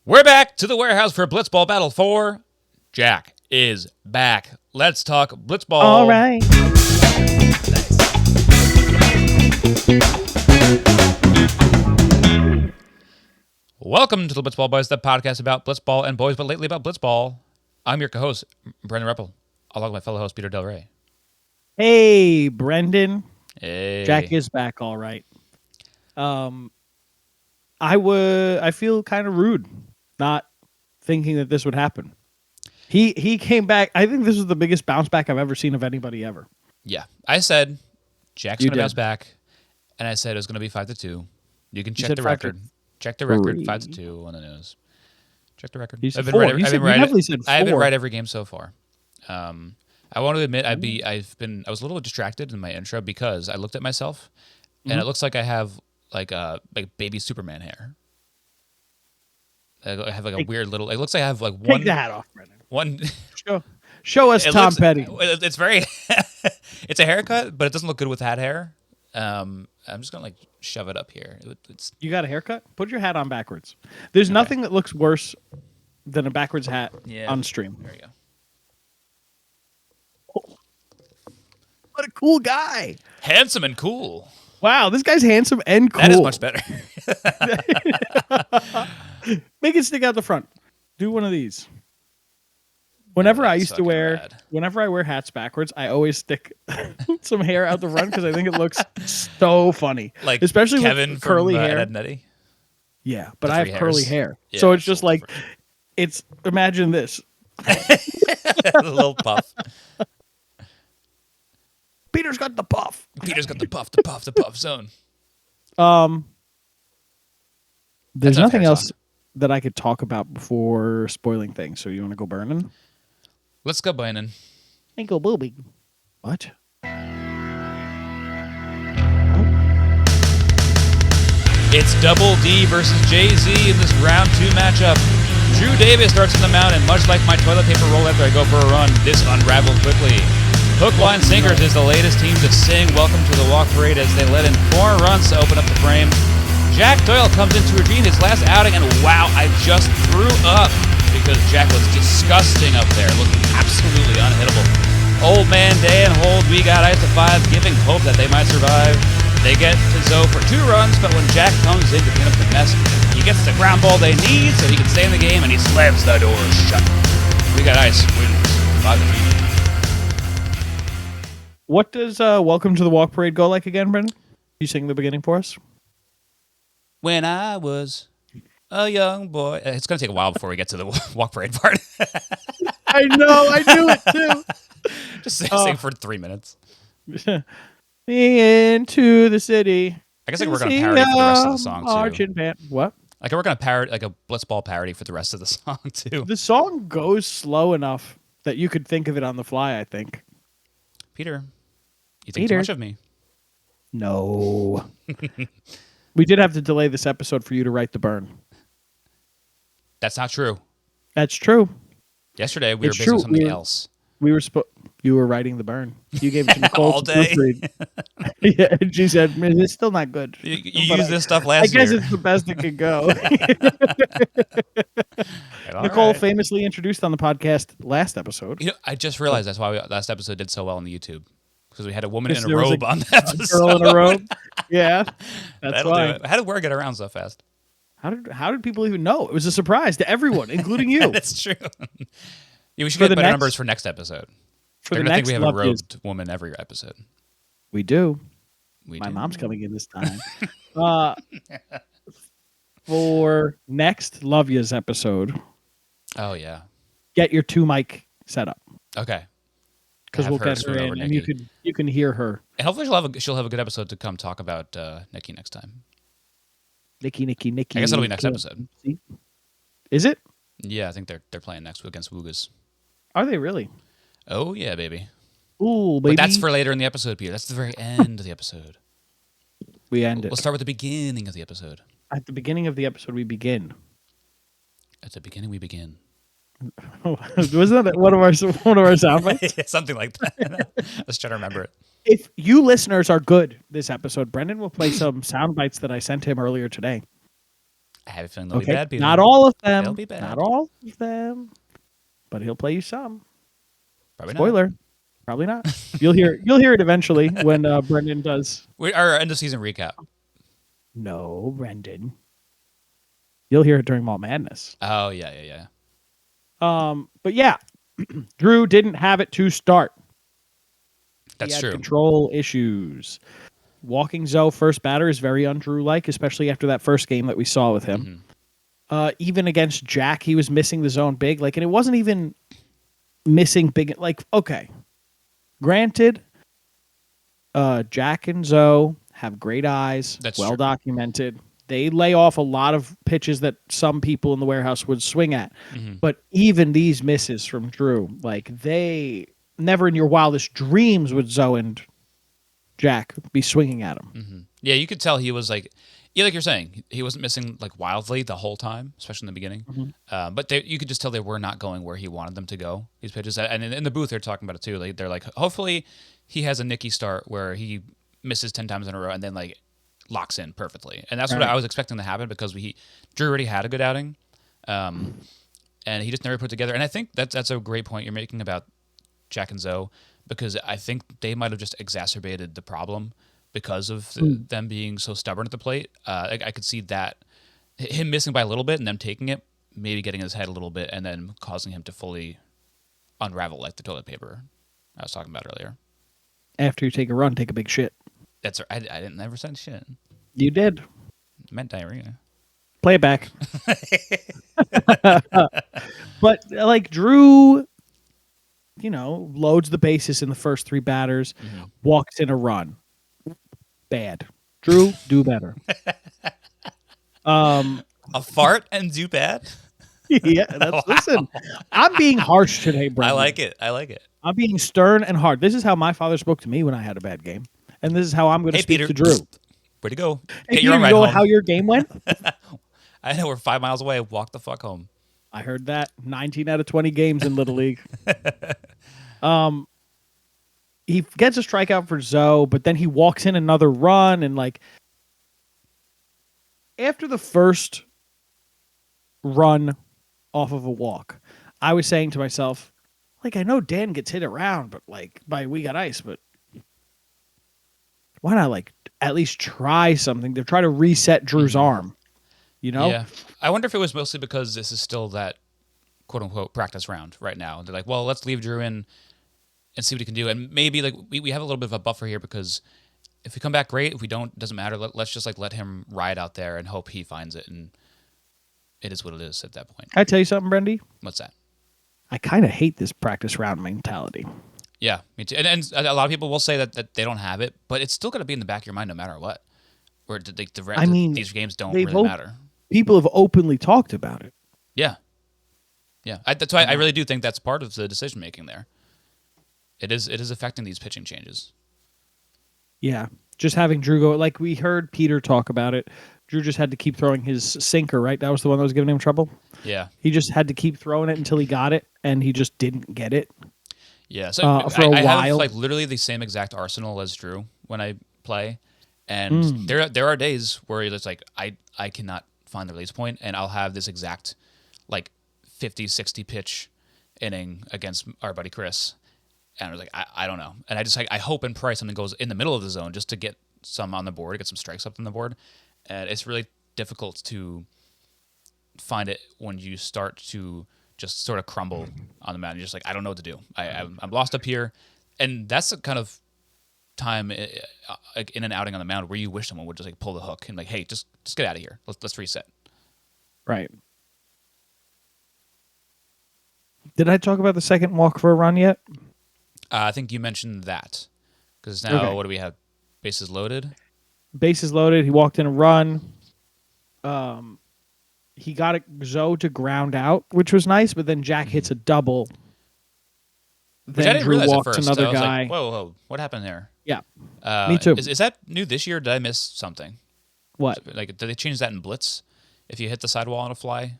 We're back to the warehouse for Blitzball Battle 4. Jack is back. Let's talk Blitzball. All right. Welcome to the Blitzball Boys, the podcast about Blitzball and boys, but lately about Blitzball. I'm your co-host, Brendan Reppel, along with my fellow host, Peter Del Rey. Hey, Brendan. Hey. Jack is back, all right. I feel kind of rude not thinking that this would happen. He came back. I think this was the biggest bounce back I've ever seen of anybody ever. Yeah. I said Jack's going to bounce back, and I said it was going to be 5-2. You can check the record. Check the record, 5-2 on the news. Check the record. I've been right every game so far. I want to admit I was a little distracted in my intro because I looked at myself, and it looks like I have like baby Superman hair. I have like a weird little. It looks like I have like one. Take the hat off, Brendan. One. Show us Tom Petty. It's very. It's a haircut, but it doesn't look good with hat hair. I'm just gonna like shove it up here. You got a haircut? Put your hat on backwards. There's nothing that looks worse than a backwards hat on stream. There you go. Oh, what a cool guy! Handsome and cool. Wow, this guy's handsome and cool. That is much better. Make it stick out the front. Do one of these. Whenever I wear hats backwards, I always stick some hair out the front because I think it looks so funny. Like especially Kevin with curly hair. Ed Nettie. Yeah, but I have curly hair. Yeah, so it's just like, imagine this. A little puff. Peter's got the puff. Peter's got the puff zone. There's nothing else that I could talk about before spoiling things. So you want to go burning? Let's go burning. Ankle booby. What? It's Double D versus Jay-Z in this round 2 matchup. Drew Davis starts on the mound, and much like my toilet paper roll after I go for a run, this unraveled quickly. Hookline Sinkers is the latest team to sing Welcome to the Walk Parade as they let in 4 runs to open up the frame. Jack Doyle comes in to redeem his last outing, and wow, I just threw up because Jack was disgusting up there, looking absolutely unhittable. Old Man Day and Hold, we got ice to 5, giving hope that they might survive. They get to Zoe for 2 runs, but when Jack comes in to clean up the mess, he gets the ground ball they need so he can stay in the game, and he slams the door shut. We got ice wins 5-3. What does Welcome to the Walk Parade go like again, Brendan? You sing the beginning for us? When I was a young boy. It's going to take a while before we get to the walk parade part. I know. I knew it too. Just sing for 3 minutes. Into the city. I guess I can work on a parody for the rest of the song too. What? I can work on a parody, like a Blitzball parody for the rest of the song too. The song goes slow enough that you could think of it on the fly, I think. Peter, you think too much of me? No. We did have to delay this episode for you to write the burn. That's not true. That's true. Yesterday we were busy with something else. You were writing the burn. You gave it to Nicole all day. Yeah, and she said, "Man, it's still not good." You used this stuff last year. I guess it's the best it could go. Nicole famously introduced on the podcast last episode. You know, I just realized that's why last episode did so well on the YouTube. Because we had a woman in a robe on that episode. A girl in a robe. Yeah, that's why. Do it. How did word get around so fast? How did people even know? It was a surprise to everyone, including you. That's true. Yeah, we should get better numbers for next episode. They're going to think we have a robed woman every episode. We do. My mom's coming in this time. For next Love Yous episode. Oh, yeah. Get your 2 mic set up. Okay. Because we'll get her in, and you can hear her. And hopefully she'll have a good episode to come talk about Nikki next time. Nikki. I guess that'll be next episode. Is it? Yeah, I think they're playing next week against Woogas. Are they really? Oh yeah, baby. Ooh, baby. But that's for later in the episode, Peter. That's the very end of the episode. We end it. We'll start with the beginning of the episode. At the beginning of the episode, we begin. At the beginning, we begin. Wasn't that one of our sound bites? Something like that. Let's try to remember it. If you listeners are good this episode, Brendan will play some sound bites that I sent him earlier today. I have a feeling they'll be bad, Peter. Not all of them. They'll be bad. Not all of them. But he'll play you some. Probably Spoiler. not. Probably not. You'll hear it eventually when Brendan does. Our end of season recap. No, Brendan. You'll hear it during Malt Madness. Oh, yeah. But yeah, Drew didn't have it to start. That's he had true. Control issues. Walking Zoe first batter is very un-Drew-like, especially after that first game that we saw with him. Mm-hmm. Even against Jack, he was missing the zone big. And it wasn't even missing big. Okay. Granted, Jack and Zoe have great eyes. That's well true. Documented. They lay off a lot of pitches that some people in the warehouse would swing at. Mm-hmm. But even these misses from Drew, they never in your wildest dreams would Zoe and Jack be swinging at him. Mm-hmm. Yeah, you could tell he was like you're saying, he wasn't missing wildly the whole time, especially in the beginning. Mm-hmm. But you could just tell they were not going where he wanted them to go, these pitches. And in the booth, they're talking about it too. They're like, hopefully he has a Nicky start where he misses 10 times in a row and then locks in perfectly. And that's what I was expecting to happen because Drew already had a good outing. And he just never put it together. And I think that's a great point you're making about Jack and Zoe, because I think they might have just exacerbated the problem because of them being so stubborn at the plate. I could see that, him missing by a little bit and them taking it, maybe getting his head a little bit and then causing him to fully unravel like the toilet paper I was talking about earlier. After you take a run, take a big shit. That's I didn't never said shit. You did. I meant diarrhea. Play it back. But Drew, loads the bases in the first three batters, walks in a run. Bad. Drew, do better. A fart and do bad? Yeah, listen. I'm being harsh today, Brendan. I like it. I'm being stern and hard. This is how my father spoke to me when I had a bad game. And this is how I'm going to speak Peter. to Drew. Where'd you go? Hey, Peter, you know how your game went? I know, we're 5 miles away. Walk the fuck home. I heard that. 19 out of 20 games in Little League. He gets a strikeout for Zoe, but then he walks in another run. And after the first run off of a walk, I was saying to myself, I know Dan gets hit around, but by We Got Ice, but why not at least try something to try to reset Drew's arm? Yeah. I wonder if it was mostly because this is still that quote unquote practice round right now. They're like, well, let's leave Drew in and see what he can do. And maybe we have a little bit of a buffer here because if we come back, great. If we don't, doesn't matter. Let's just let him ride out there and hope he finds it. And it is what it is at that point. Can I tell you something, Brendy? What's that? I kind of hate this practice round mentality. Yeah, me too. And a lot of people will say that they don't have it, but it's still going to be in the back of your mind no matter what. Or these games don't really matter. People have openly talked about it. Yeah. Yeah. That's why I really do think that's part of the decision making there. It is affecting these pitching changes. Yeah. Just having Drew go, we heard Peter talk about it. Drew just had to keep throwing his sinker, right? That was the one that was giving him trouble? Yeah. He just had to keep throwing it until he got it, and he just didn't get it. Yeah. So for a while. I have literally the same exact arsenal as Drew when I play. And there are days where it's I cannot find the release point, and I'll have this exact 50, 60 pitch inning against our buddy Chris. And I was I don't know. And I just I hope and pray something goes in the middle of the zone just to get some on the board, get some strikes up on the board. And it's really difficult to find it when you start to just sort of crumble on the mound. You're just I don't know what to do. I'm lost up here. And that's the kind of time in an outing on the mound where you wish someone would just pull the hook and hey, just get out of here. Let's reset. Right. Did I talk about the second walk for a run yet? I think you mentioned that because now What do we have? Bases loaded. Bases loaded. He walked in a run. He got Zoe to ground out, which was nice. But then Jack hits a double. Which I didn't realize at first. Another I was guy. Whoa! What happened there? Yeah, me too. Is that new this year? Or did I miss something? What? Did they change that in Blitz? If you hit the sidewall on a fly,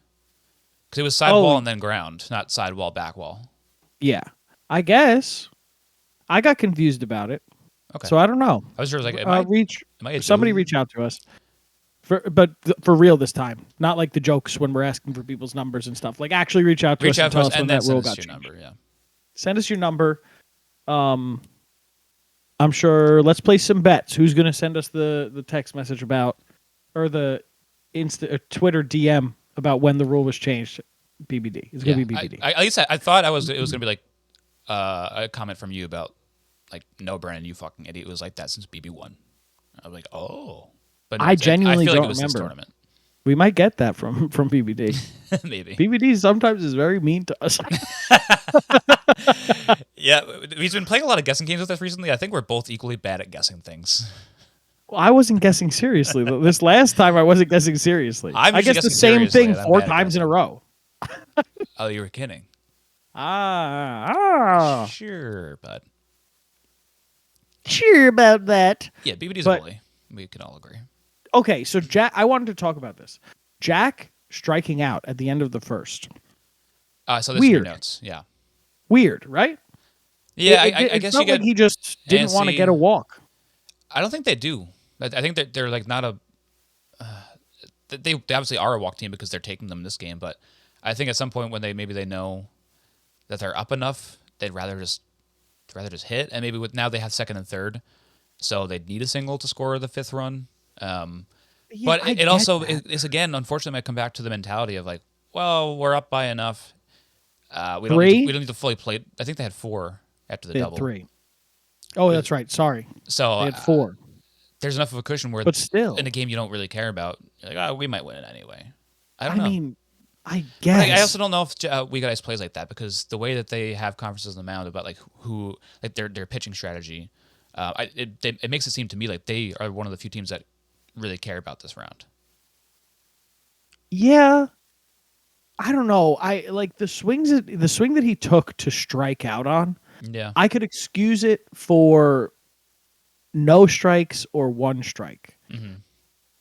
because it was sidewall and then ground, not sidewall back wall. Yeah, I guess. I got confused about it. Okay. So I don't know. I was sure it was somebody reach out to us. For real this time, not like the jokes when we're asking for people's numbers and stuff. Like actually reach out to us and tell us when that rule got changed. Number, yeah. Send us your number. I'm sure. Let's place some bets. Who's going to send us the text message about, or the Twitter DM about when the rule was changed? BBD. It's going to be BBD. At least I thought it was going to be like a comment from you about like, no, Brandon, you fucking idiot. It was like that since BB1. I was like, oh. But no, I genuinely I feel don't like it was remember. this tournament. We might get that from BBD. Maybe. BBD sometimes is very mean to us. Yeah, he's been playing a lot of guessing games with us recently. I think we're both equally bad at guessing things. Well, I wasn't guessing seriously. This last time I wasn't guessing seriously. I guess the same thing 4 times in a row. Oh, you were kidding. Sure, bud. Sure about that. Yeah, BBD's a bully. We can all agree. Okay, so Jack, I wanted to talk about this. Jack striking out at the end of the first. So this weird notes. Yeah. Weird, right? Yeah, I guess you get. Like he just didn't want to get a walk. I don't think they do. I think that they're like not a. They obviously are a walk team because they're taking them this game, but I think at some point when they know that they're up enough, they'd rather just hit, and maybe now they have second and third, so they'd need a single to score the fifth run. But it also is again, unfortunately, might come back to the mentality of like, well, we're up by enough. We don't need to fully play. I think they had 4 after the double. 3. Oh, that's right. Sorry. So they had 4. There's enough of a cushion where, but still, in a game you don't really care about, you're like, oh, we might win it anyway. I don't know. I mean, I guess. I also don't know if We Got Ice plays like that, because the way that they have conferences on the mound about like who, like their pitching strategy, it makes it seem to me like they are one of the few teams that really care about this round. Yeah. I don't know. I like the swing that he took to strike out on. Yeah. I could excuse it for no strikes or 1 strike. Mm-hmm.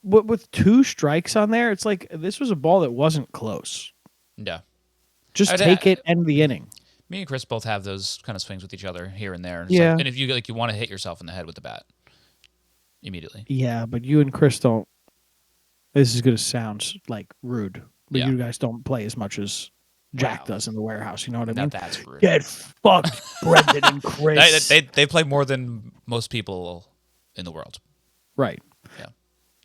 But with 2 strikes on there, it's like this was a ball that wasn't close. Yeah. Just take it, end the inning. Me and Chris both have those kind of swings with each other here and there. And yeah. And if you want to hit yourself in the head with the bat immediately. Yeah, but you and Chris don't. This is going to sound like rude, but you guys don't play as much as Jack does in the warehouse. You know what I mean? That's rude. Get fucked, Brendan and Chris. They play more than most people in the world. Right. Yeah.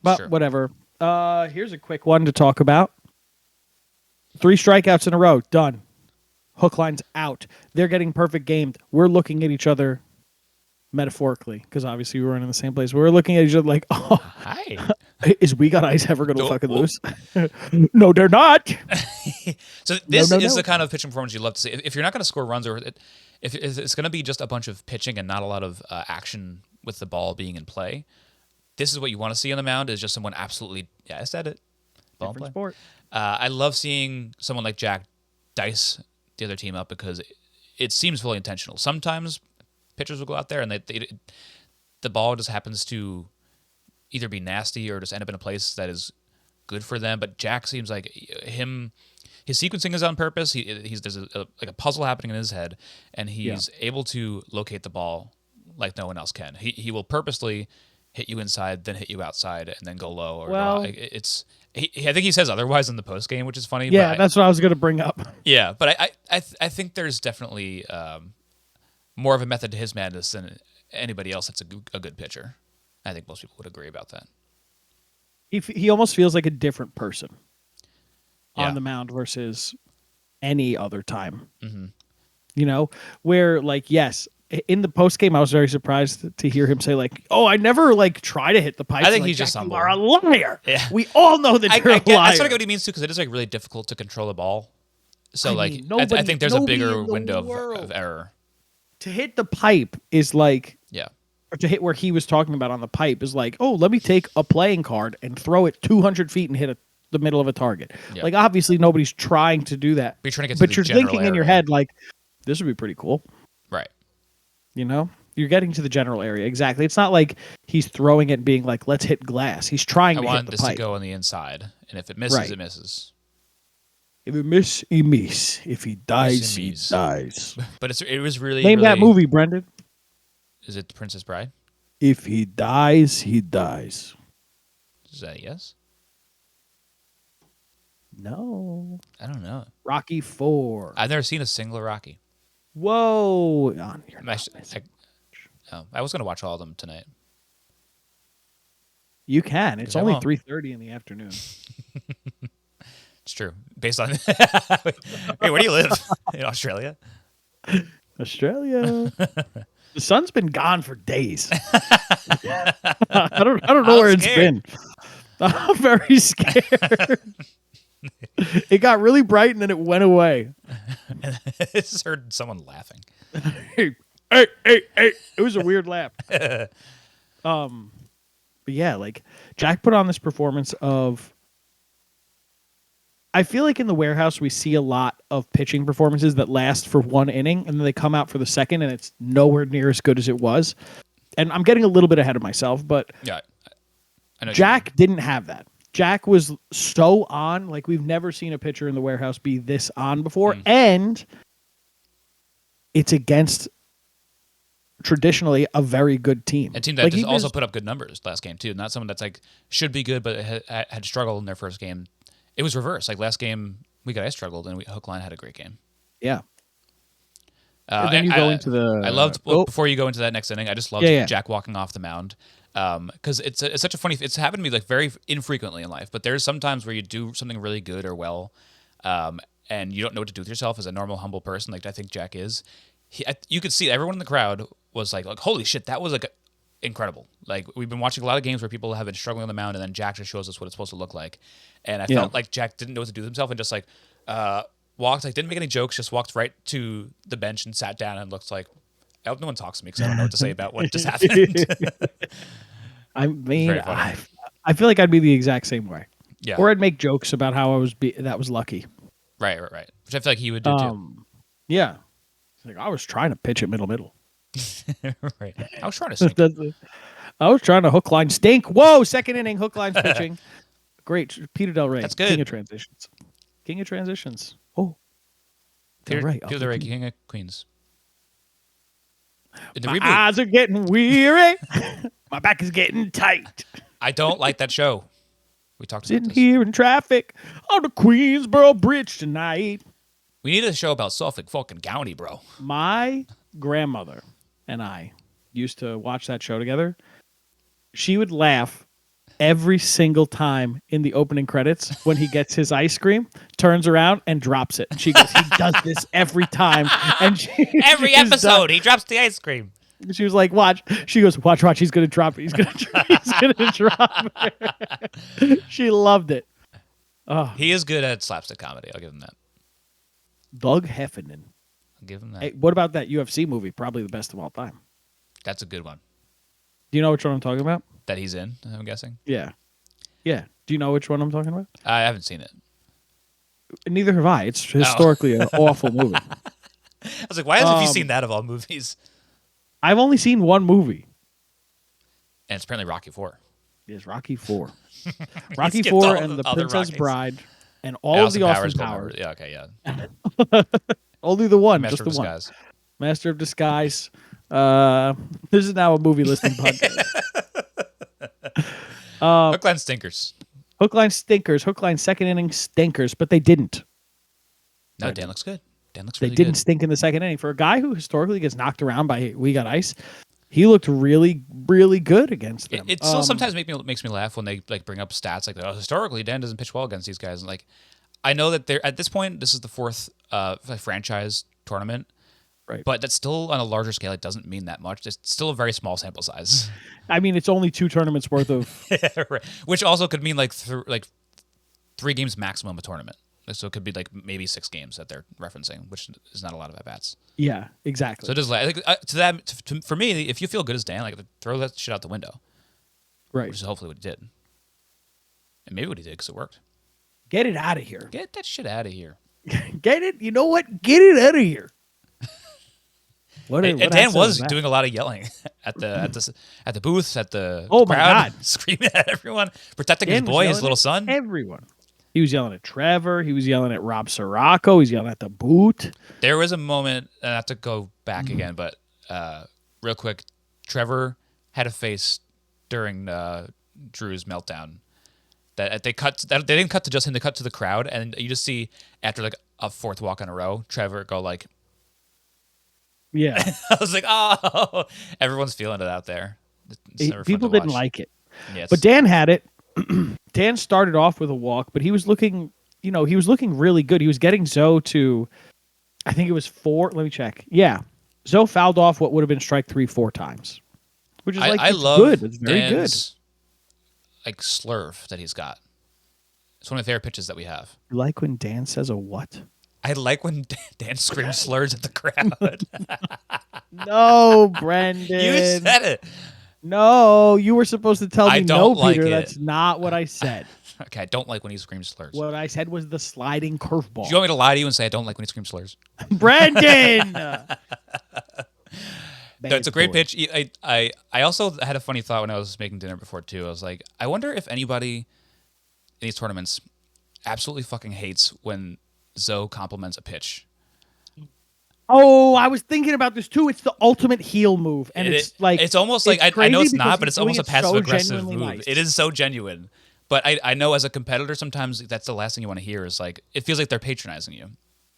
But whatever. Here's a quick one to talk about. 3 strikeouts in a row. Done. Hookline's out. They're getting perfect gamed. We're looking at each other metaphorically, because obviously we were in the same place. We're looking at each other like, oh, hi. Is We Got Ice ever going to fucking lose? No, they're not. So this is the kind of pitching performance you love to see. If you're not going to score runs, or if it's going to be just a bunch of pitching and not a lot of action with the ball being in play, this is what you want to see on the mound, is just someone absolutely, I said it. Ball Different play. Sport. I love seeing someone like Jack dice the other team up, because it seems fully intentional. Sometimes pitchers will go out there and the ball just happens to either be nasty or just end up in a place that is good for them. But Jack seems like his sequencing is on purpose. There's like a puzzle happening in his head, and he's able to locate the ball like no one else can. He will purposely hit you inside, then hit you outside, and then go low. I think he says otherwise in the post game, which is funny. Yeah, that's what I was going to bring up. Yeah, but I think there's definitely more of a method to his madness than anybody else that's a good pitcher. I think most people would agree about that. He almost feels like a different person on the mound versus any other time. Mm-hmm. You know, where like, yes, in the post game, I was very surprised to hear him say like, "Oh, I never like try to hit the pipe." I think like, he's just you are a liar. Yeah. We all know that you're a liar. That's sort of what he means too, because it is like really difficult to control the ball. So I think there's a bigger window of error. To hit the pipe is like, or to hit where he was talking about on the pipe is like, oh, let me take a playing card and throw it 200 feet and hit the middle of a target. Yeah. Like obviously nobody's trying to do that. But you're thinking in your head like, this would be pretty cool. Right. You know, you're getting to the general area. Exactly. It's not like he's throwing it and being like, let's hit glass. He's trying to hit the pipe. I want this to go on the inside. And if it misses, it misses. If it miss, he miss. If he dies, he dies. But it was really... Name that movie, Brendan. Is it The Princess Bride? If he dies, he dies. Is that a yes? No. I don't know. Rocky 4. I've never seen a single Rocky. Whoa. You're I, not missing. I was going to watch all of them tonight. You can. It's I only won't. 3:30 in the afternoon. It's true. Based on... Wait, where do you live? In Australia? Australia. The sun's been gone for days. I don't know where it's been. I'm very scared. It got really bright and then it went away. I just heard someone laughing. Hey, hey, hey, hey. It was a weird laugh. But yeah, like Jack put on this performance of, I feel like in the warehouse we see a lot of pitching performances that last for one inning and then they come out for the second and it's nowhere near as good as it was. And I'm getting a little bit ahead of myself, but Yeah, I know Jack didn't have that. Jack was so on, like we've never seen a pitcher in the warehouse be this on before. And it's against traditionally a very good team. A team that just also put up good numbers last game too. Not someone that's like should be good, but had struggled in their first game. It was reverse. Like last game, I struggled, and Hookline had a great game. Yeah. And then you go into the. I loved before you go into that next inning. I just loved Jack walking off the mound because it's such a funny. It's happened to me like very infrequently in life, but there's sometimes where you do something really good or well, and you don't know what to do with yourself as a normal, humble person. Like I think Jack is. You could see everyone in the crowd was like, holy shit, that was like incredible. Like we've been watching a lot of games where people have been struggling on the mound, and then Jack just shows us what it's supposed to look like. And I felt like Jack didn't know what to do with himself and just like walked, like didn't make any jokes, just walked right to the bench and sat down and looked like, I hope no one talks to me because I don't know what to say about what just happened. I mean, I feel like I'd be the exact same way. Yeah. Or I'd make jokes about how that was lucky. Right. Which I feel like he would do too. Yeah. Like I was trying to pitch it middle. Right. I was trying to sink. I was trying to hook line stink. Whoa, second inning, hook line's pitching. Great. Peter Del Rey. That's good. King of transitions. Oh. Peter Del Rey, King of Queens. My eyes are getting weary. My back is getting tight. I don't like that show. We talked about Sitting here in traffic on the Queensboro Bridge tonight. We need a show about Suffolk fucking County, bro. My grandmother and I used to watch that show together. She would laugh every single time in the opening credits when he gets his ice cream, turns around and drops it. She goes, he does this every time. And every episode, he drops the ice cream. She was like, watch. She goes, watch. He's going to drop it. He's going to drop it. She loved it. Oh. He is good at slapstick comedy. I'll give him that. Doug Heffernan. I'll give him that. Hey, what about that UFC movie? Probably the best of all time. That's a good one. Do you know which one I'm talking about? That he's in, I'm guessing? Yeah. Do you know which one I'm talking about? I haven't seen it. Neither have I. It's historically an awful movie. I was like, why haven't you seen that of all movies? I've only seen one movie. And it's apparently Rocky 4. It is Rocky 4. Rocky 4 and The Princess Bride and all of the Austin Powers. Yeah, okay, yeah. Only the one. Master just of the Disguise. One. Master of Disguise. This is now a movie listing podcast. Hookline Sinkers. Hookline Stinkers. Hookline second inning stinkers, but they didn't. No, Dan looks good. Dan looks really good. They good. didn't stink in the second inning. For a guy who historically gets knocked around by We Got Ice, he looked really, really good against them. It still sometimes makes me laugh when they like bring up stats like, historically Dan doesn't pitch well against these guys. And like, I know that they're at this point, this is the fourth franchise tournament. Right. But that's still on a larger scale. It doesn't mean that much. It's still a very small sample size. I mean, it's only 2 tournaments worth of... Right. Which also could mean like 3 games maximum a tournament. So it could be like maybe 6 games that they're referencing, which is not a lot of at-bats. Yeah, exactly. So it is like, for me, if you feel good as Dan, like throw that shit out the window. Right. Which is hopefully what he did. And maybe what he did because it worked. Get it out of here. Get that shit out of here. Get it? You know what? Get it out of here. And Dan was doing a lot of yelling at the booth, at the crowd, my God, screaming at everyone, protecting his boy, his little son. Everyone. He was yelling at Trevor. He was yelling at Rob Sirocco. He was yelling at the boot. There was a moment, and I have to go back again, but real quick, Trevor had a face during Drew's meltdown that they didn't cut to just him, they cut to the crowd, and you just see after like a fourth walk in a row, Trevor go like, yeah. I was like, oh, everyone's feeling it out there. It's never fun People to watch. didn't like it. Yes. But Dan had it. Dan started off with a walk, but he was looking, he was looking really good. He was getting Zoe to, I think it was 4. Let me check. Yeah. Zoe fouled off what would have been strike 3 4 times, which is like, I it's love good. It's very Dan's, like slurve that he's got. It's one of my favorite pitches that we have. good. You like when Dan says a what? I like when Dan screams slurs at the crowd. No, Brendan. You said it. No, you were supposed to tell me I don't no, like Peter. it. That's not what I said. Okay, I don't like when he screams slurs. What I said was the sliding curveball. Do you want me to lie to you and say I don't like when he screams slurs? Brendan! That's a great pitch. I also had a funny thought when I was making dinner before, too. I was like, I wonder if anybody in these tournaments absolutely fucking hates when Zoe compliments a pitch. Oh, I was thinking about this too. It's the ultimate heel move, and it's almost like I know it's not, but it's almost a passive aggressive move. Nice. It is so genuine, but I know as a competitor sometimes that's the last thing you want to hear is like it feels like they're patronizing you.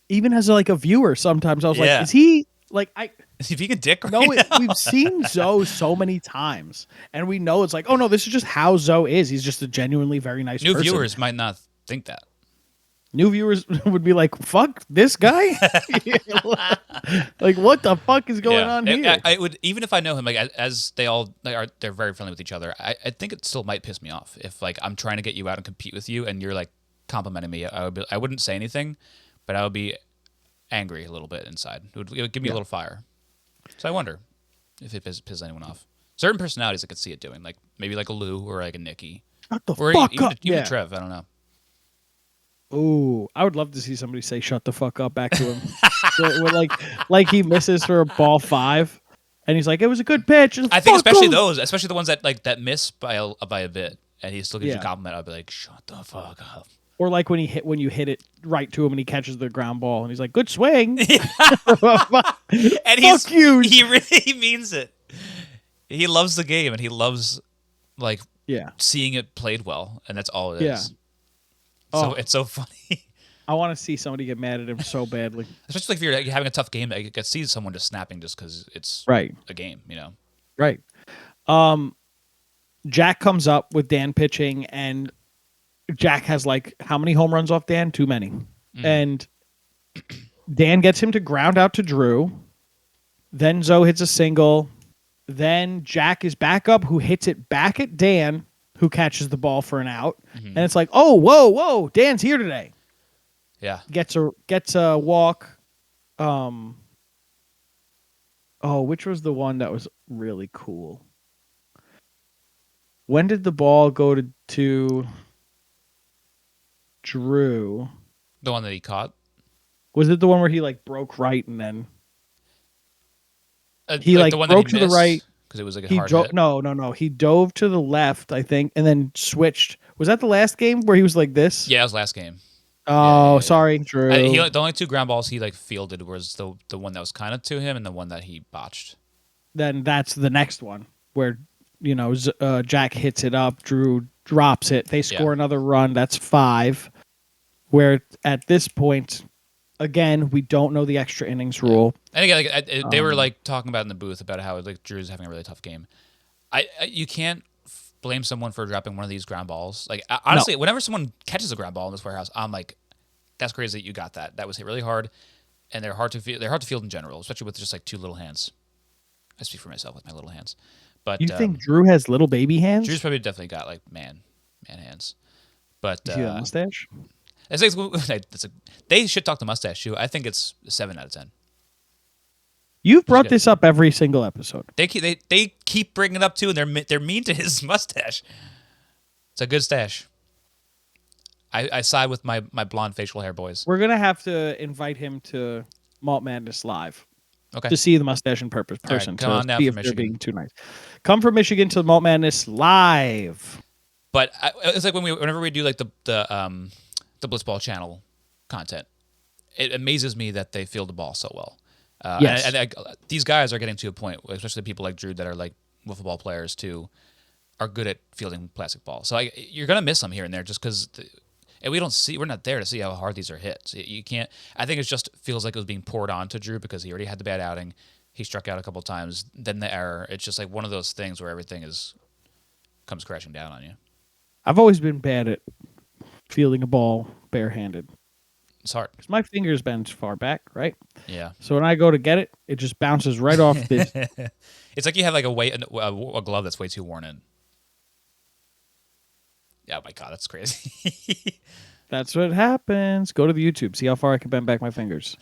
Even as a viewer, sometimes I was Yeah. like, is he like Is he being a dick? Right No, now? we've seen Zoe so many times, and we know it's like, oh no, this is just how Zoe is. He's just a genuinely very nice New person. viewers might not think that. New viewers would be like, fuck this guy? Like, what the fuck is going on here? I would, even if I know him, like as they all they're very friendly with each other. I think it still might piss me off if like I'm trying to get you out and compete with you, and you're like complimenting me. I wouldn't say anything, but I would be angry a little bit inside. It would give me a little fire. So I wonder if it pisses anyone off. Certain personalities I could see it doing, like maybe like a Lou or like a Nikki, Shut the or fuck even, up. even Trev. I don't know. Ooh, I would love to see somebody say "shut the fuck up" back to him. like he misses for a ball 5, and he's like, "It was a good pitch." I think especially the ones that miss by a bit, and he still gives you a compliment. I'd be like, "Shut the fuck up." Or like when you hit it right to him and he catches the ground ball and he's like, "Good swing." And Fuck you. He really means it. He loves the game and he loves seeing it played well, and that's all it is. Yeah. So it's so funny. I want to see somebody get mad at him so badly. Especially if you're having a tough game, I could see someone just snapping just because it's a game, Right. Jack comes up with Dan pitching, and Jack has how many home runs off Dan? Too many. And Dan gets him to ground out to Drew. Then Zoe hits a single. Then Jack is back up, who hits it back at Dan, who catches the ball for an out. And it's like, oh, whoa, Dan's here today. Yeah. Gets a walk. Which was the one that was really cool? When did the ball go to Drew? The one that he caught? Was it the one where he broke right and then he the one broke that he to the right? Because it was like a hard hit. No. He dove to the left, I think, and then switched. Was that the last game where he was like this? Yeah, it was last game. Oh, sorry, Drew. The only 2 ground balls he fielded was the one that was kind of to him and the one that he botched. Then that's the next one where Jack hits it up, Drew drops it, they score another run. That's 5. Where at this point, again, we don't know the extra innings rule. And again, they were talking about in the booth about how Drew's having a really tough game. You can't blame someone for dropping one of these ground balls. Honestly, whenever someone catches a ground ball in this warehouse, I'm like, that's crazy that you got that. That was hit really hard, and they're hard to field in general, especially with just 2 little hands. I speak for myself with my little hands. But you think Drew has little baby hands? Drew's probably definitely got man hands. But you see that mustache? They should talk the mustache too. I think it's a 7 out of 10. You've brought this up every single episode. They keep bringing it up too, and they're mean to his mustache. It's a good stash. I side with my blonde facial hair boys. We're gonna have to invite him to Malt Madness live. Okay. To see the mustache in person. Right, come on down see from if they're Michigan. being too nice. Come from Michigan to Malt Madness live. But it's like whenever we do the Blitzball channel content, it amazes me that they field the ball so well. Yes. And these guys are getting to a point, especially people like Drew that are wiffle ball players too, are good at fielding plastic balls. So you're gonna miss them here and there just because. And we're not there to see how hard these are hit. So you can't. I think it just feels like it was being poured on to Drew because he already had the bad outing. He struck out a couple times. Then the error. It's just like one of those things where everything comes crashing down on you. I've always been bad at fielding a ball barehanded. It's hard. Because my fingers bend far back, right? Yeah. So when I go to get it, it just bounces right off this. It's like you have like a glove that's way too worn in. Yeah, oh my God, that's crazy. That's what happens. Go to the YouTube. See how far I can bend back my fingers.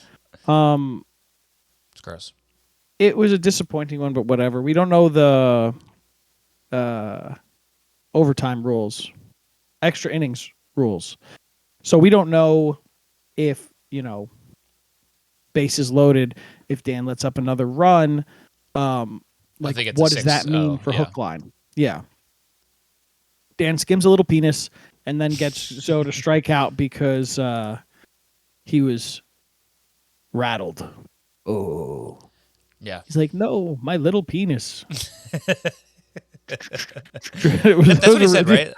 It's gross. It was a disappointing one, but whatever. We don't know the overtime rules, extra innings rules. So we don't know if, bases loaded, if Dan lets up another run. What does that mean for Hookline? Yeah. Dan skims a little penis and then gets Zoe to strike out because he was rattled. Oh. Yeah. He's like, no, my little penis. That's what he said, right?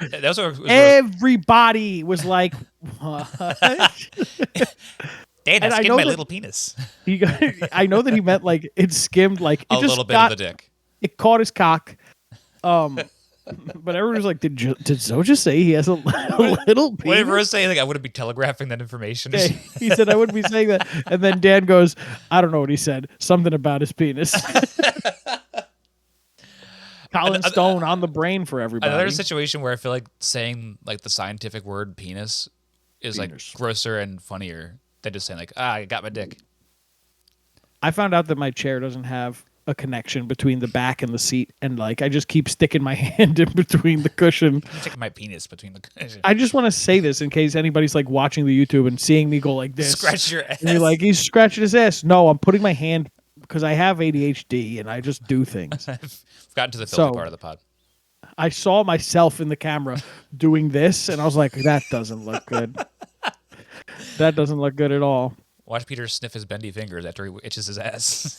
Everybody was like, what? Dan, I skimmed my little penis. I know that he meant like it skimmed like a little bit of the dick. It caught his cock. But everyone was like, did Zoe just say he has a little penis? Whatever I was saying, like I wouldn't be telegraphing that information. Yeah, he said I wouldn't be saying that. And then Dan goes, I don't know what he said. Something about his penis. Colin Stone on the brain for everybody. Another situation where I feel like saying like the scientific word penis is like grosser and funnier than just saying like, I got my dick. I found out that my chair doesn't have a connection between the back and the seat, and like I just keep sticking my hand in between the cushion. I'm sticking my penis between the cushion. I just want to say this in case anybody's like watching the YouTube and seeing me go like this. Scratch your ass. And you're like, he's scratching his ass. No, I'm putting my hand because I have ADHD and I just do things. I've gotten to the filthy part of the pod. I saw myself in the camera doing this, and I was like, that doesn't look good. That doesn't look good at all. Watch Peter sniff his bendy fingers after he itches his ass.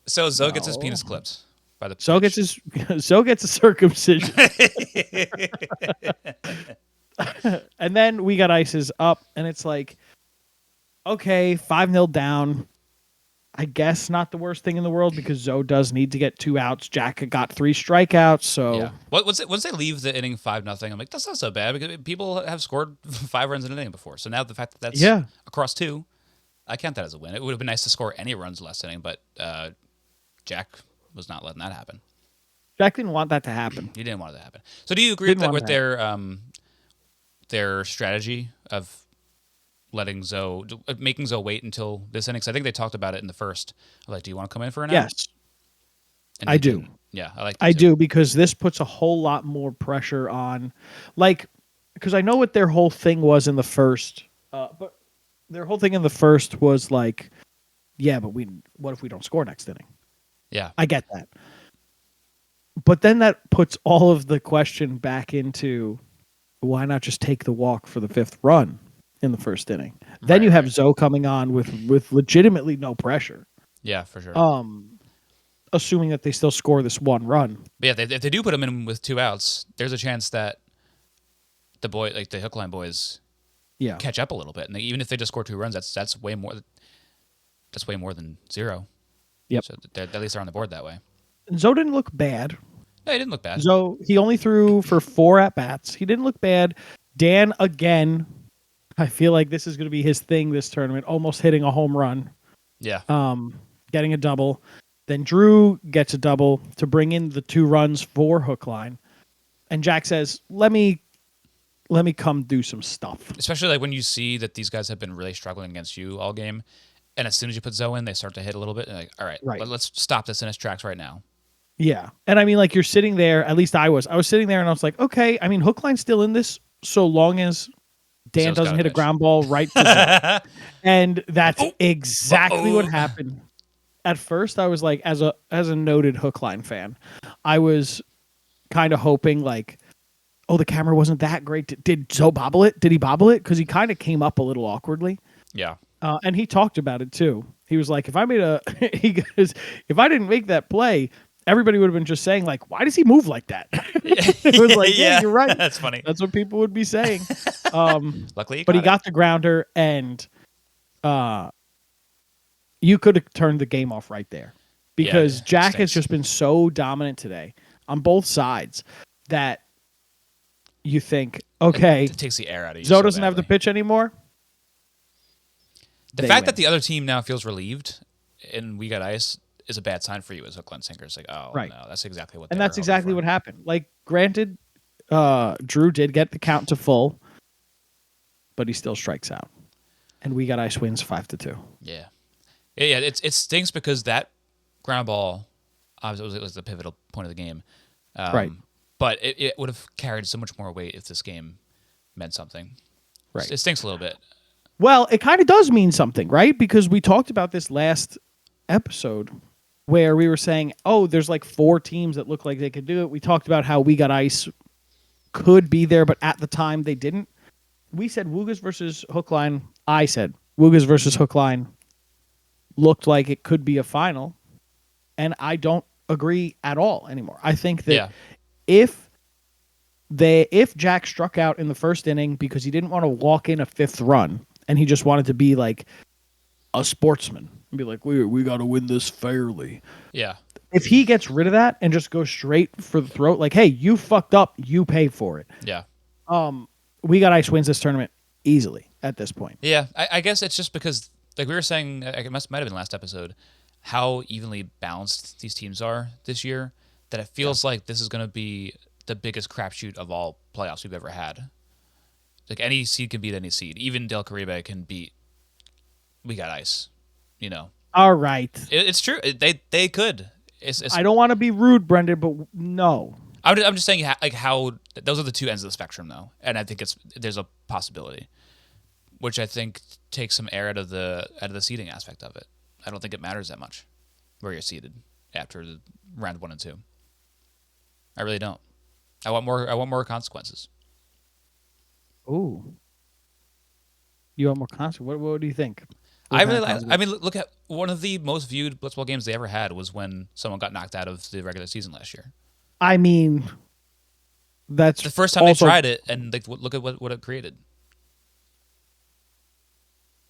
So Zoe gets his penis clipped by the Zoe gets a circumcision. And then we got ices up, and it's like, okay, 5-0 down. I guess not the worst thing in the world because Zoe does need to get 2 outs. Jack got 3 strikeouts, so yeah. Once they leave the inning 5-0, I'm like, that's not so bad because people have scored 5 runs in an inning before. So now the fact that that's across 2, I count that as a win. It would have been nice to score any runs last inning, but Jack was not letting that happen. Jack didn't want that to happen. He didn't want it to happen. So do you agree with their strategy of making Zoe wait until this inning? Because I think they talked about it in the first. Like, do you want to come in for an out? Yes, I do. Yeah, I like. I do because this puts a whole lot more pressure on, like, because I know what their whole thing was in the first. But their whole thing in the first was like, yeah, but what if we don't score next inning? Yeah, I get that. But then that puts all of the question back into why not just take the walk for the 5th run in the first inning? Then you have Zoe coming on with legitimately no pressure. Yeah, for sure. Assuming that they still score this 1 run. But yeah, if they do put him in with 2 outs, there's a chance that the Hookline boys, catch up a little bit. And even if they just score 2 runs, that's way more. That's way more than 0. Yep. So at least they're on the board that way. Zoe didn't look bad. No, he didn't look bad. Zoe, he only threw for 4 at-bats. He didn't look bad. Dan, again, I feel like this is going to be his thing this tournament, almost hitting a home run. Yeah. Getting a double. Then Drew gets a double to bring in the 2 runs for Hookline. And Jack says, let me come do some stuff. Especially like when you see that these guys have been really struggling against you all game. And as soon as you put Zoe in, they start to hit a little bit. And like, all right. Let's stop this in its tracks right now. Yeah. And I mean, like, you're sitting there, at least I was sitting there and I was like, okay, I mean, Hookline's still in this so long as Dan doesn't hit a ground ball right to Zoe. And that's exactly what happened. At first, I was like, as a noted Hookline fan, I was kind of hoping like, oh, the camera wasn't that great. Did Zoe bobble it? Did he bobble it? Because he kind of came up a little awkwardly. Yeah. And he talked about it too. He was like, if I made a, he goes, if I didn't make that play, everybody would have been just saying like, why does he move like that? It was like, yeah, you're right. That's funny. That's what people would be saying. Luckily, but he got the grounder, and you could have turned the game off right there, because Jack has just been so dominant today on both sides that you think, okay, it takes the air out of you. Zoe doesn't have the pitch anymore. The fact that the other team now feels relieved and we got ice is a bad sign for you as Hookline Sinkers. Like, oh, right. no, that's exactly what. And that's exactly what happened. Like, granted, Drew did get the count to full, but he still strikes out, and we got ice wins 5-2. Yeah. It stinks because that ground ball, obviously, it was the pivotal point of the game. Right. But it would have carried so much more weight if this game meant something. Right. It stinks a little bit. Well, it kind of does mean something, right? Because we talked about this last episode where we were saying, oh, there's like 4 teams that look like they could do it. We talked about how we got ice could be there, but at the time they didn't. We said Woogas versus Hookline. I said Woogas versus Hookline looked like it could be a final, and I don't agree at all anymore. I think that if Jack struck out in the first inning because he didn't want to walk in a 5th run and he just wanted to be like a sportsman and be like, we got to win this fairly. Yeah. If he gets rid of that and just goes straight for the throat, like, hey, you fucked up, you pay for it. Yeah. We got ice wins this tournament easily at this point. Yeah. I guess it's just because, like we were saying, it might have been last episode, how evenly balanced these teams are this year, that it feels like this is going to be the biggest crapshoot of all playoffs we've ever had. Like, any seed can beat any seed. Even Del Caribe can beat We Got Ice, you know. All right. It's true. They could. I don't want to be rude, Brendan, but no. I'm just saying how those are the two ends of the spectrum, though. And I think there's a possibility, which I think takes some air out of the seeding aspect of it. I don't think it matters that much where you're seated after the round 1 and 2. I really don't. I want more consequences. Ooh. You want more consequences? What do you think? I mean, look at one of the most viewed Blitzball games they ever had was when someone got knocked out of the regular season last year. I mean, that's the first time they tried it, and like, look at what it created.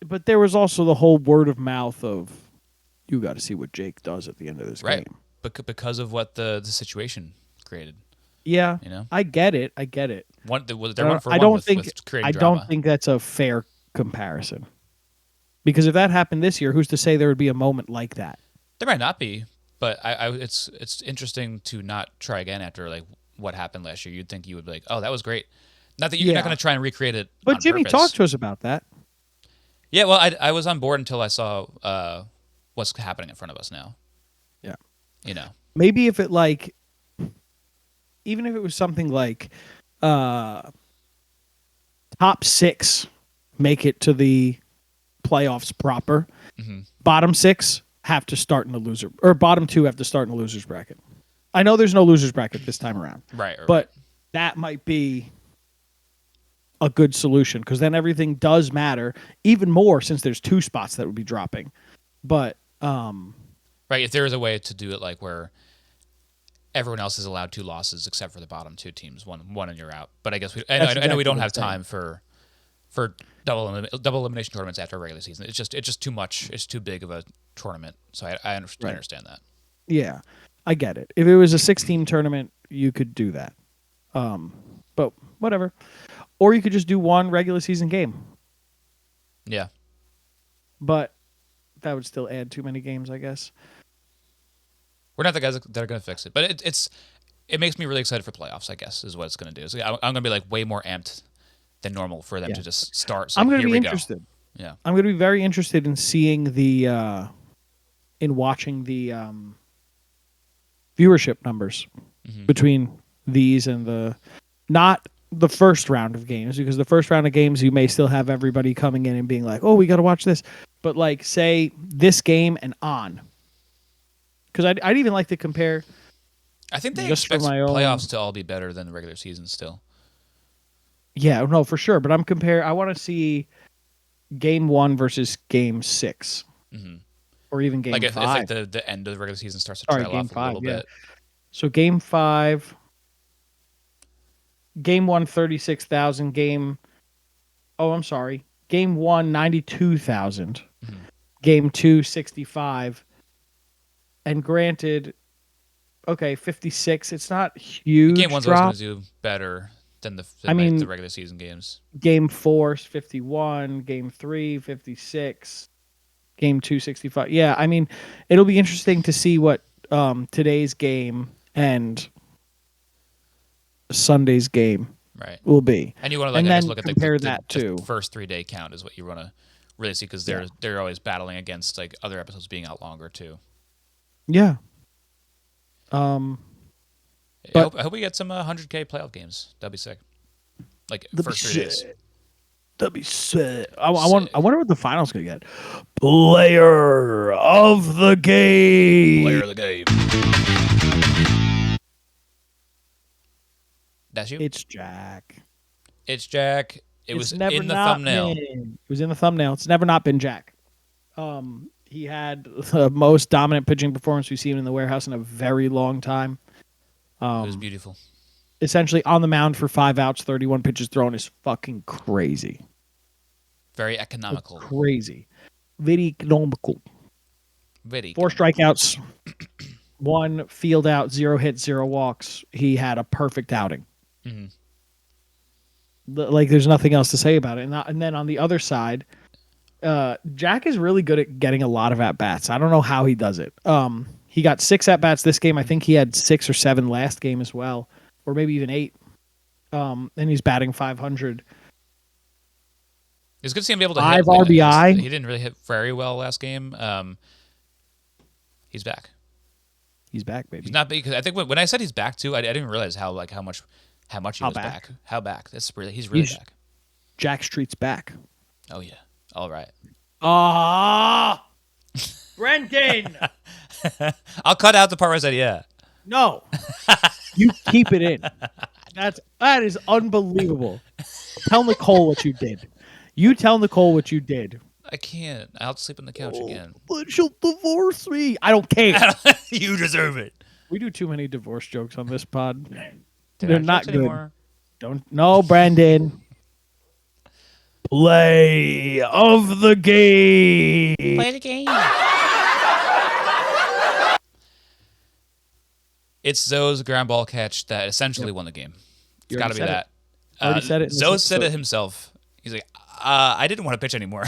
But there was also the whole word of mouth of, you got to see what Jake does at the end of this game. But because of what the situation created. Yeah, you know, I get it. I don't think that's a fair comparison. Because if that happened this year, who's to say there would be a moment like that? There might not be, but it's interesting to not try again after like what happened last year. You'd think you would be like, oh, that was great. Not that you're not going to try and recreate it. But Jimmy talked to us about that. Yeah, well, I was on board until I saw what's happening in front of us now. Yeah, you know, maybe if it like, even if it was something like top 6 make it to the playoffs proper. Mm-hmm. Bottom 6 have to start in the loser, or bottom 2 have to start in the losers bracket. I know there's no losers bracket this time around, but that might be a good solution, because then everything does matter even more, since there's 2 spots that would be dropping. But if there is a way to do it like where everyone else is allowed 2 losses except for the bottom 2 teams, one and you're out. But I guess I know we don't have time for double elimination tournaments after a regular season. It's just too much. It's too big of a tournament. So I understand that. Yeah, I get it. If it was a 6-team tournament, you could do that. But whatever. Or you could just do one regular season game. Yeah. But that would still add too many games, I guess. We're not the guys that are going to fix it, but it makes me really excited for playoffs, I guess, is what it's going to do. So I'm going to be like way more amped than normal for them to just start. So I'm going to be interested. Yeah. I'm going to be very interested in seeing watching the viewership numbers between these and not the first round of games, because the first round of games you may still have everybody coming in and being like, oh, we got to watch this. But like, say this game and on. Because I'd even like to compare. I think they expect playoffs to all be better than the regular season still. Yeah, no, for sure. But I want to see Game 1 versus Game 6. Mm-hmm. Or even Game 5. If like the end of the regular season starts to trail Game off 5, a little bit. So Game 5, Game 1, 36,000. Game 1, 92,000. Mm-hmm. Game 2, 65. And granted, 56. It's not huge. Game 1's always going to do better than the regular season games. Game 4 is 51. Game 3, 56. Game 2, 65. Yeah, I mean, it'll be interesting to see what today's game and Sunday's game will be. And you want to look at the first 3-day count is what you want to really see, because they're always battling against like other episodes being out longer too. Yeah. I hope we get some 100K playoff games. That'd be sick. Like first 3 days. That'd be sick. I wonder what the final's gonna get. Player of the game. Player of the game. That's you? It's Jack. It's Jack. It was in the thumbnail. It was in the thumbnail. It's never not been Jack. He had the most dominant pitching performance we've seen in the warehouse in a very long time. It was beautiful. Essentially on the mound for 5 outs, 31 pitches thrown is fucking crazy. Very economical. Crazy. Very economical. 4 economical. Strikeouts, 1 field out, 0 hits, 0 walks. He had a perfect outing. Mm-hmm. Like, there's nothing else to say about it. And then on the other side, Jack is really good at getting a lot of at-bats. I don't know how he does it. He got 6 at-bats this game. I think he had 6 or 7 last game as well, or maybe even 8. And he's batting 500. It's good to see him be able to 5 hit. RBI. He didn't really hit very well last game. He's back. He's back, baby. He's not, because I think when I said he's back too, I didn't realize how much he was back. How back? He's really back. Jack Street's back. Oh yeah. All right. Brendan. I'll cut out the part where I said yeah. No. You keep it in. That is unbelievable. Tell Nicole what you did. You tell Nicole what you did. I can't. I'll sleep on the couch again. But she'll divorce me. I don't care. You deserve it. We do too many divorce jokes on this pod. They're not good. Anymore. No, Brandon. Play of the game. Play the game. It's Zoe's ground ball catch that essentially won the game. It's got to be that. Already said it. Zoe said it himself. He's like, I didn't want to pitch anymore.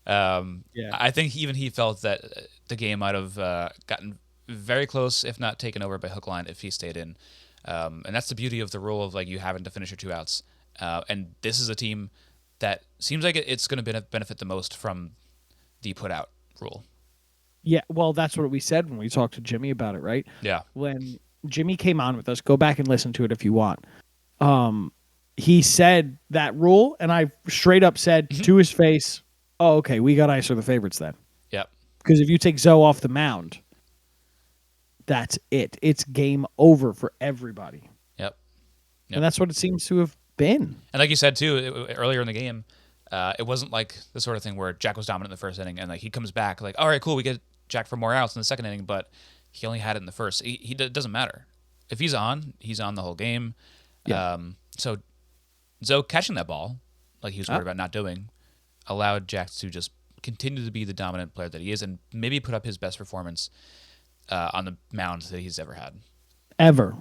I think even he felt that the game might have gotten very close, if not taken over by Hookline, if he stayed in. And that's the beauty of the rule of like you having to finish your 2 outs. And this is a team that seems like it's going to benefit the most from the put out rule. Yeah, well, that's what we said when we talked to Jimmy about it, right? Yeah. When Jimmy came on with us, go back and listen to it if you want. He said that rule, and I straight up said to his face, "Oh, okay, we got Ice are the favorites then." Yep. Because if you take Zoe off the mound, that's it. It's game over for everybody. Yep. And that's what it seems to have been. And like you said too, earlier in the game, it wasn't like the sort of thing where Jack was dominant in the first inning, and like he comes back like, all right, cool, we get Jack for more outs in the second inning, but he only had it in the first. It doesn't matter. If he's on the whole game. Yeah. So Zoe catching that ball, like he was worried about not doing, allowed Jack to just continue to be the dominant player that he is, and maybe put up his best performance on the mound that he's ever had. Ever.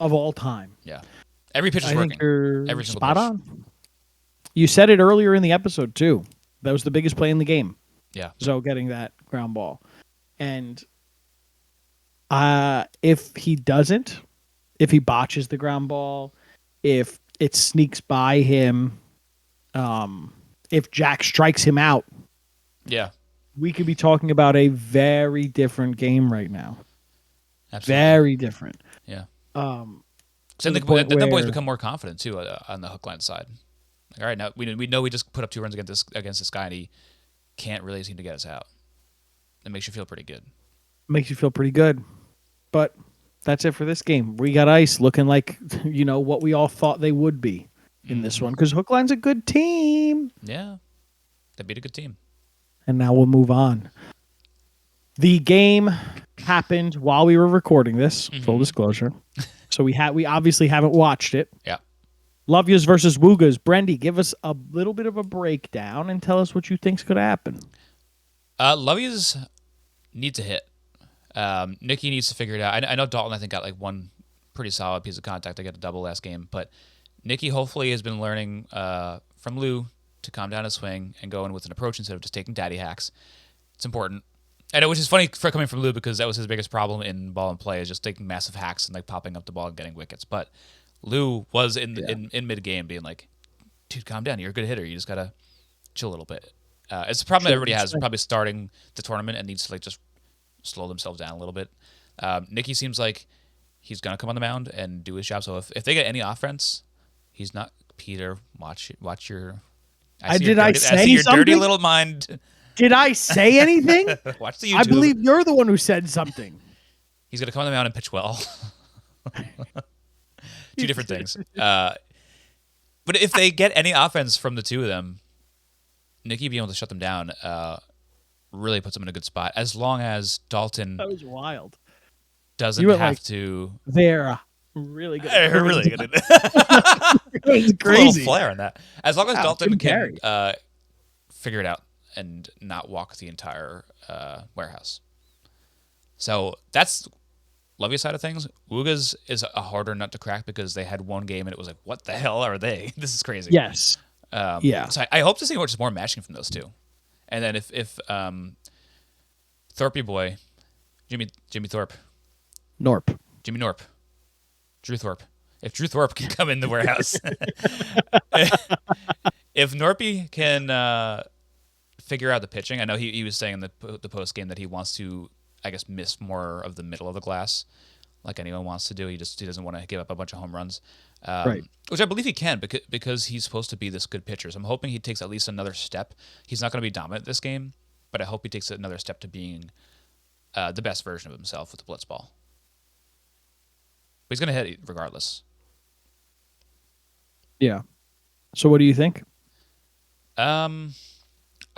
Of all time. Yeah. Every pitch is working. Think you're every single spot pitch. On. You said it earlier in the episode, too. That was the biggest play in the game. Yeah. Zoe getting that ground ball. And if he doesn't, if he botches the ground ball, if it sneaks by him, if Jack strikes him out, yeah, we could be talking about a very different game right now. Absolutely. Very different. Yeah. Then the boys become more confident too on the Hookline side. Like, all right, now we know we just put up 2 runs against this guy, and he can't really seem to get us out. It makes you feel pretty good. Makes you feel pretty good. But that's it for this game. We got Ice looking like, what we all thought they would be in this one, because Hookline's a good team. Yeah. They beat a good team. And now we'll move on. The game happened while we were recording this. Full disclosure. So we obviously haven't watched it. Yeah. Love Yous versus Woogas. Brendy, give us a little bit of a breakdown and tell us what you think's going to happen. Love Yous need to hit. Nikki needs to figure it out. I know Dalton, I think, got like one pretty solid piece of contact to get a double last game, but Nikki hopefully has been learning from Lou to calm down his swing and go in with an approach instead of just taking daddy hacks. It's important. I know, which is funny for coming from Lou because that was his biggest problem in ball and play is just taking massive hacks and like popping up the ball and getting wickets. But Lou was in mid game being like, dude, calm down. You're a good hitter. You just gotta chill a little bit. It's a problem that everybody has. They're probably starting the tournament and needs to like just slow themselves down a little bit. Nicky seems like he's gonna come on the mound and do his job. So if they get any offense, he's not Peter. Watch your. I see your dirty little mind. Did I say anything? Watch the YouTube. I believe you're the one who said something. He's gonna come on the mound and pitch well. Two different things. But if they get any offense from the two of them, Nicky being able to shut them down really puts them in a good spot. As long as Dalton that was wild. Doesn't have to. They're really good. They're really good. It's crazy. A little flair on that. As long as Dalton can figure it out and not walk the entire warehouse. So that's Lovey's side of things. Woogas is a harder nut to crack because they had one game and it was like, what the hell are they? This is crazy. Yes. So I hope to see much more matching from those two. And then if Thorpey boy, Jimmy Thorpe. Jimmy Norp. Drew Thorpe. If Drew Thorpe can come in the warehouse. If Norpy can figure out the pitching, I know he was saying in the post game that he wants to, I guess, miss more of the middle of the glass, like anyone wants to do. He doesn't want to give up a bunch of home runs, right? Which I believe he can because he's supposed to be this good pitcher. So I'm hoping he takes at least another step. He's not going to be dominant this game, but I hope he takes another step to being the best version of himself with the Blitzball. But he's going to hit it regardless. Yeah. So what do you think? I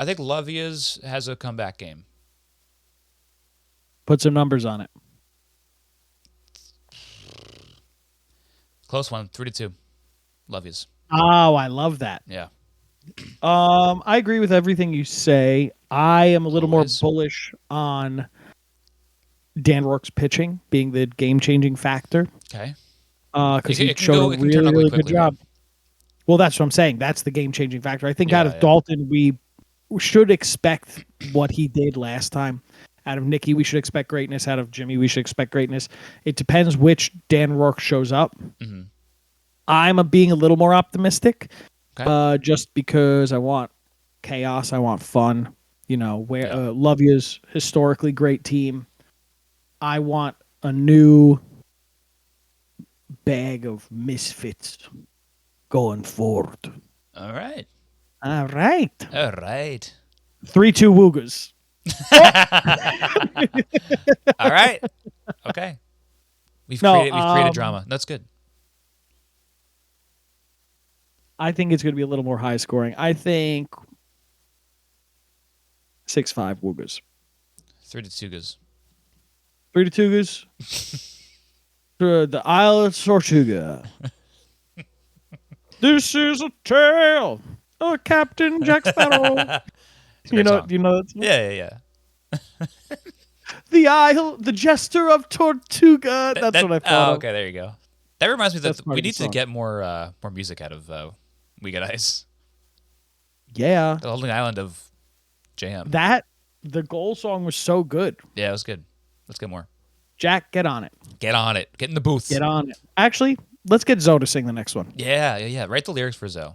think Lovia's has a comeback game. Put some numbers on it. Close one, 3-2. Lovia's. Oh, I love that. Yeah. I agree with everything you say. I am a little more bullish on Dan Rourke's pitching being the game-changing factor. Okay. Because he showed a really good job. Right? Well, that's what I'm saying. That's the game-changing factor. I think out of Dalton, we should expect what he did last time. Out of Nicky, we should expect greatness. Out of Jimmy, we should expect greatness. It depends which Dan Rourke shows up. Mm-hmm. I'm being a little more optimistic, just because I want chaos. I want fun. Lovia's historically great team. I want a new bag of misfits going forward. All right. 3-2 Woogas. All right. Okay. We've created drama. That's good. I think it's going to be a little more high scoring. I think 6-5 Woogas. 3-2 Woogas. 3-2 Woogas. To the Isle of Tortuga. This is a tale of Captain Jack Sparrow. You know that song? Yeah. The Jester of Tortuga. That's what I thought. Oh, okay, there you go. That reminds me that we need to get more music out of We Got Ice. Yeah. The Holding Island of Jam. The goal song was so good. Yeah, it was good. Let's get more. Jack, get on it. Get on it. Get in the booth. Get on it. Actually, let's get Zoe to sing the next one. Yeah. Write the lyrics for Zoe.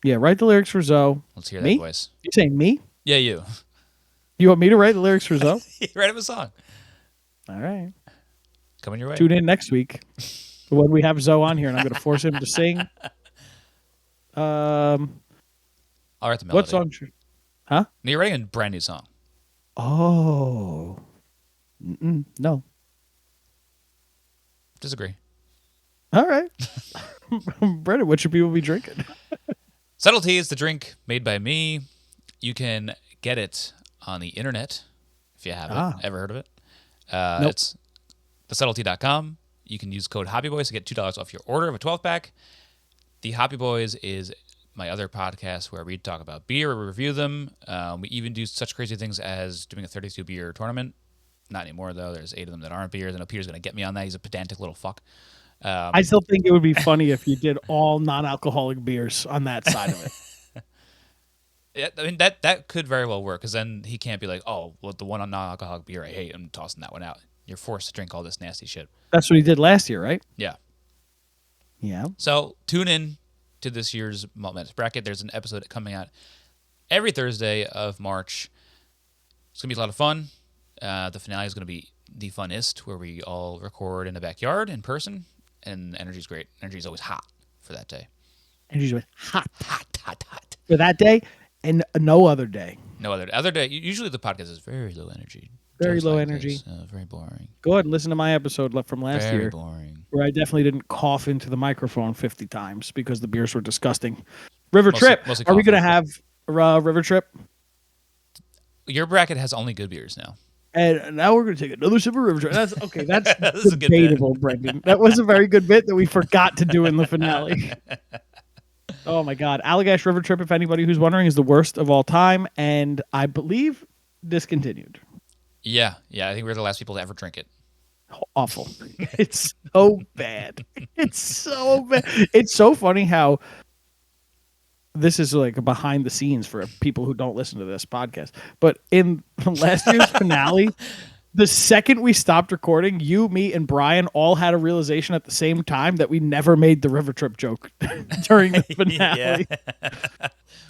Yeah, write the lyrics for Zoe. Let's hear that voice. You saying me? Yeah, you. You want me to write the lyrics for Zoe? Write him a song. All right. Coming your way. Tune in next week when we have Zoe on here, and I'm going to force him to sing. I'll write the melody. What song? Huh? No, you're writing a brand new song. Oh. No. Disagree. All right. Brendan, what should people be drinking? Subtlety is the drink made by me. You can get it on the internet if you haven't ever heard of it. Nope. It's thesubtlety.com. You can use code HobbyBoys to get $2 off your order of a 12-pack. The Hobby Boys is my other podcast where we talk about beer, we review them. We even do such crazy things as doing a 32 beer tournament. Not anymore, though. There's 8 of them that aren't beers. I know Peter's going to get me on that. He's a pedantic little fuck. I still think it would be funny if you did all non-alcoholic beers on that side of it. Yeah, I mean, that could very well work, because then he can't be like, oh, well, the one on non-alcoholic beer I hate, I'm tossing that one out. You're forced to drink all this nasty shit. That's what he did last year, right? Yeah. Yeah. So tune in to this year's Malt Madness bracket. There's an episode coming out every Thursday of March. It's going to be a lot of fun. The finale is going to be the funnest, where we all record in the backyard in person, and the energy's great. Energy's always hot for that day. Energy's always hot Hot. for that day and no other day. No other day. Usually the podcast is very low energy. Very Just low like energy. this. Very boring. Go ahead and listen to my episode from last Very year. boring. Where I definitely didn't cough into the microphone 50 times because the beers were disgusting. River Mostly Trip. Are we going to have River Trip? Your bracket has only good beers now. And now we're going to take another sip of River Trip. That's okay. That's That's a good debatable, Brendan. That was a very good bit that we forgot to do in the finale. Oh my God. Allagash River Trip, if anybody who's wondering, is the worst of all time. And I believe discontinued. Yeah. I think we're the last people to ever drink it. Awful. It's so bad. It's so bad. It's so funny how this is like behind the scenes for people who don't listen to this podcast. But in last year's finale, the second we stopped recording, you, me, and Brian all had a realization at the same time that we never made the River Trip joke during the finale.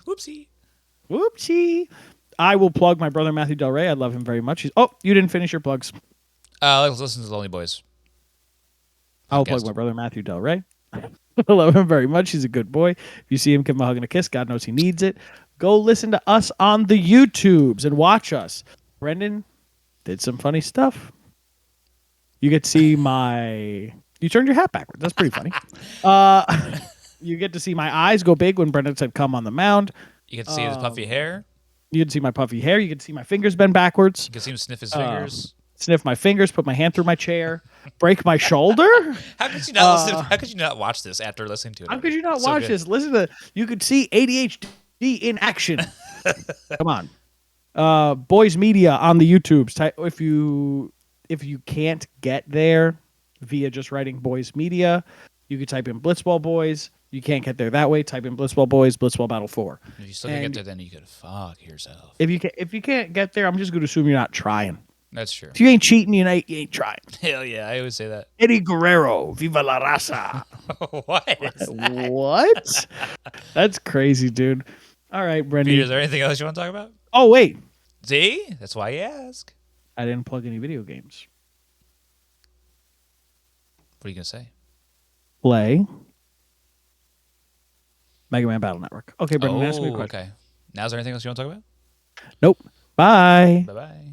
Whoopsie. I will plug my brother Matthew Del Rey. I love him very much. You didn't finish your plugs. Let's listen to the Lonely Boys. I'll plug my brother Matthew Del Rey. I love him very much. He's a good boy. If you see him, give him a hug and a kiss. God knows he needs it. Go listen to us on the YouTubes and watch us. Brendan did some funny stuff. You get to see You turned your hat backwards. That's pretty funny. You get to see my eyes go big when Brendan said come on the mound. You get to see his puffy hair. You can see my puffy hair. You can see my fingers bend backwards. You can see him sniff his fingers. Sniff my fingers, put my hand through my chair, break my shoulder. How could you not listen? How could you not watch this after listening to it? How could you not watch this? Listen to you could see ADHD in action. Come on. Boys Media on the YouTubes. If you can't get there via just writing Boys Media, you could type in Blitzball Boys. You can't get there that way. Type in Blitzball Boys, Blitzball Battle 4. If you still can't get there, then you could fuck yourself. If you can't get there, I'm just going to assume you're not trying. That's true. If you ain't cheating, you ain't trying. Hell yeah, I always say that. Eddie Guerrero, Viva la Raza. What is that? What? That's crazy, dude. All right, Brendan. Peter, is there anything else you want to talk about? Oh, wait. See? That's why you ask. I didn't plug any video games. What are you going to say? Play Mega Man Battle Network. Okay, Brendan, ask me a question. Okay. Now, is there anything else you want to talk about? Nope. Bye. Bye-bye.